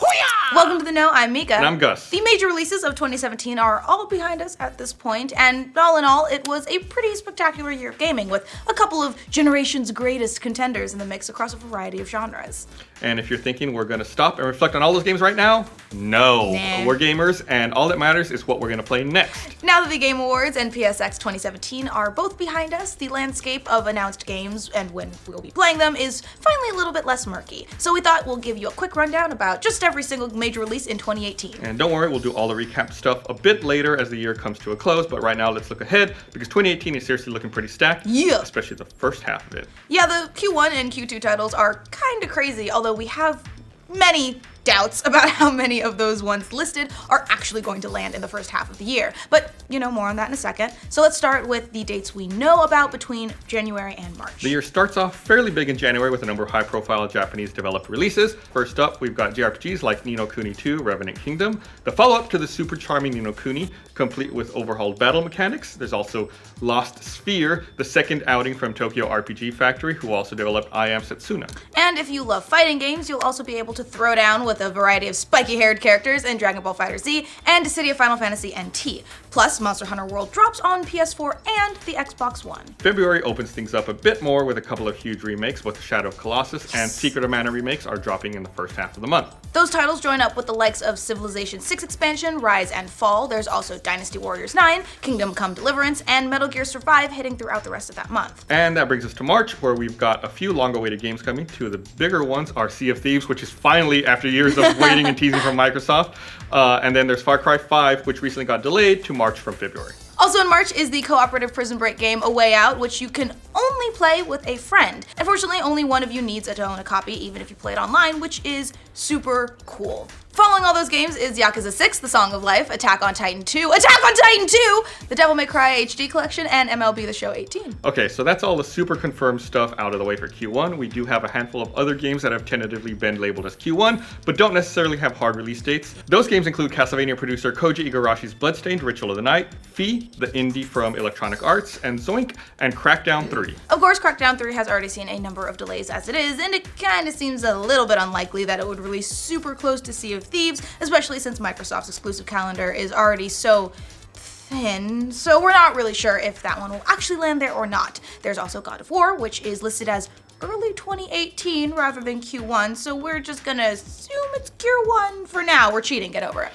Welcome to The Know, I'm Mica. And I'm Gus. The major releases of 2017 are all behind us at this point, and all in all, it was a pretty spectacular year of gaming, with a couple of generation's greatest contenders in the mix across a variety of genres. And if you're thinking we're going to stop and reflect on all those games right now, no. Nah. We're gamers, and all that matters is what we're going to play next. Now that the Game Awards and PSX 2017 are both behind us, the landscape of announced games and when we'll be playing them is finally a little bit less murky. So we thought we'll give you a quick rundown about just every single major release in 2018. And don't worry, we'll do all the recap stuff a bit later as the year comes to a close, but right now let's look ahead, because 2018 is seriously looking pretty stacked. Yeah. Especially the first half of it. Yeah, the Q1 and Q2 titles are kinda crazy, although we have many doubts about how many of those ones listed are actually going to land in the first half of the year. But, more on that in a second. So let's start with the dates we know about between January and March. The year starts off fairly big in January with a number of high-profile Japanese-developed releases. First up, we've got JRPGs like Ni no Kuni 2, Revenant Kingdom, the follow-up to the super charming Ni no Kuni, complete with overhauled battle mechanics. There's also Lost Sphere, the second outing from Tokyo RPG Factory, who also developed I Am Setsuna. And if you love fighting games, you'll also be able to throw down with a variety of spiky-haired characters in Dragon Ball FighterZ and City of Final Fantasy NT. Plus, Monster Hunter World drops on PS4 and the Xbox One. February opens things up a bit more with a couple of huge remakes. Both Shadow of Colossus and Secret of Mana remakes are dropping in the first half of the month. Those titles join up with the likes of Civilization 6 expansion, Rise and Fall. There's also Dynasty Warriors 9, Kingdom Come Deliverance, and Metal Gear Survive hitting throughout the rest of that month. And that brings us to March, where we've got a few long-awaited games coming. Two of the bigger ones are Sea of Thieves, which is finally, after years of waiting and teasing from Microsoft. And then there's Far Cry 5, which recently got delayed to March from February. Also in March is the cooperative Prison Break game A Way Out, which you can only play with a friend. Unfortunately, only one of you needs to own a copy, even if you play it online, which is super cool. Following all those games is Yakuza 6, The Song of Life, Attack on Titan 2, Attack on Titan 2, The Devil May Cry HD Collection, and MLB The Show 18. Okay, so that's all the super confirmed stuff out of the way for Q1. We do have a handful of other games that have tentatively been labeled as Q1, but don't necessarily have hard release dates. Those games include Castlevania producer Koji Igarashi's Bloodstained Ritual of the Night, Fee, the indie from Electronic Arts, and Zoink, and Crackdown 3. Of course, Crackdown 3 has already seen a number of delays as it is, and it kinda seems a little bit unlikely that it would release super close to Sea of Thieves, especially since Microsoft's exclusive calendar is already so thin, so we're not really sure if that one will actually land there or not. There's also God of War, which is listed as early 2018 rather than Q1, so we're just gonna assume it's Q1 for now. We're cheating, get over it.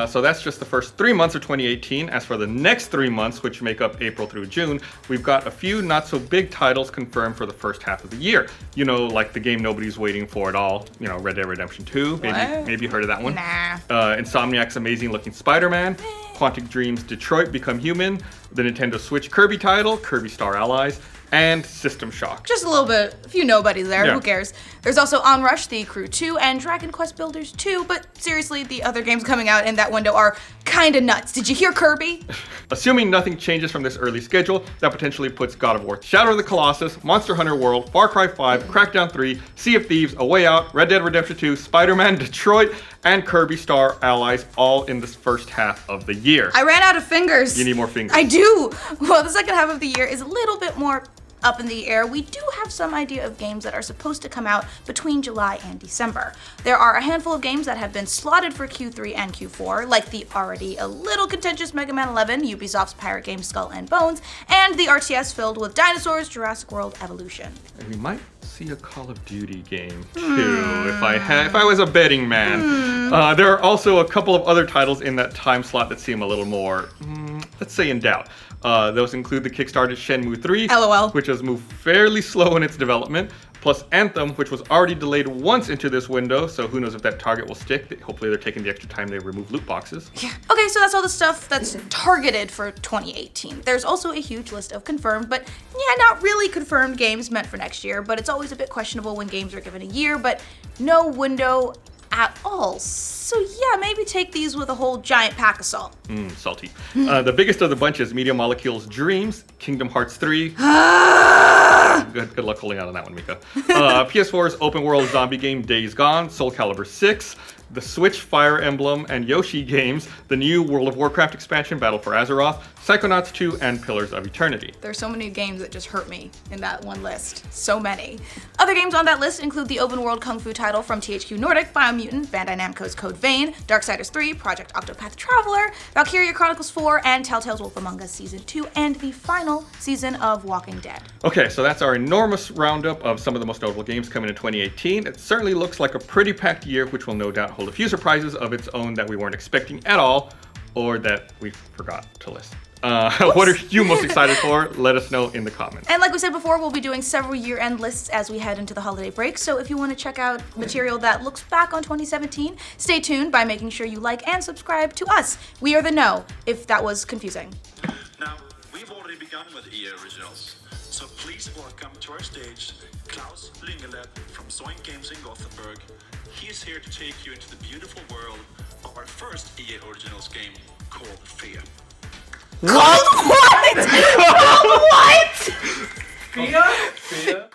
So that's just the first 3 months of 2018. As for the next 3 months, which make up April through June, we've got a few not so big titles confirmed for the first half of the year. Like the game nobody's waiting for at all, Red Dead Redemption 2. Maybe you heard of that one. Nah. Insomniac's amazing looking Spider-Man, Quantic Dream's Detroit Become Human, the Nintendo Switch Kirby title, Kirby Star Allies, and System Shock. Just a little bit, a few nobodies there, Yeah. Who cares? There's also Onrush, The Crew 2, and Dragon Quest Builders 2, but seriously, the other games coming out in that window are kinda nuts. Did you hear Kirby? Assuming nothing changes from this early schedule, that potentially puts God of War, Shadow of the Colossus, Monster Hunter World, Far Cry 5, Crackdown 3, Sea of Thieves, A Way Out, Red Dead Redemption 2, Spider-Man, Detroit, and Kirby Star Allies all in this first half of the year. I ran out of fingers. You need more fingers. I do. Well, the second half of the year is a little bit more up in the air. We do have some idea of games that are supposed to come out between July and December. There are a handful of games that have been slotted for Q3 and Q4, like the already a little contentious Mega Man 11, Ubisoft's pirate game Skull and Bones, and the RTS filled with dinosaurs, Jurassic World Evolution. And we might see a Call of Duty game too, if I was a betting man. There are also a couple of other titles in that time slot that seem a little more, let's say, in doubt. Those include the Kickstarted Shenmue 3, LOL. which has moved fairly slow in its development, plus Anthem, which was already delayed once into this window, so who knows if that target will stick. Hopefully they're taking the extra time to remove loot boxes. Yeah. Okay, so that's all the stuff that's targeted for 2018. There's also a huge list of confirmed, but not really confirmed games meant for next year, but it's always a bit questionable when games are given a year, but no window at all. So yeah, maybe take these with a whole giant pack of salt. Salty. The biggest of the bunch is Media Molecule's Dreams, Kingdom Hearts 3. Good luck holding out on that one, Mica. PS4's open world zombie game Days Gone, Soul Calibur 6, the Switch Fire Emblem and Yoshi games, the new World of Warcraft expansion Battle for Azeroth, Psychonauts 2, and Pillars of Eternity. There's so many games that just hurt me in that one list. So many. Other games on that list include the open world Kung Fu title from THQ Nordic, Biomutant, Bandai Namco's Code Vein, Darksiders 3, Project Octopath Traveler, Valkyria Chronicles 4, and Telltale's Wolf Among Us Season 2, and the final season of Walking Dead. Okay, so that's our enormous roundup of some of the most notable games coming in 2018. It certainly looks like a pretty packed year, which will no doubt hold a few surprises of its own that we weren't expecting at all, or that we forgot to list. What are you most excited for? Let us know in the comments. And like we said before, we'll be doing several year-end lists as we head into the holiday break. So if you want to check out material that looks back on 2017, stay tuned by making sure you like and subscribe to us. We are the Know, if that was confusing. Now, we've already begun with EA Originals. So please welcome to our stage Klaus Lyngeled from Zoink Games in Gothenburg. He is here to take you into the beautiful world of our first EA Originals game called Fear. Called what? Called what? Fia?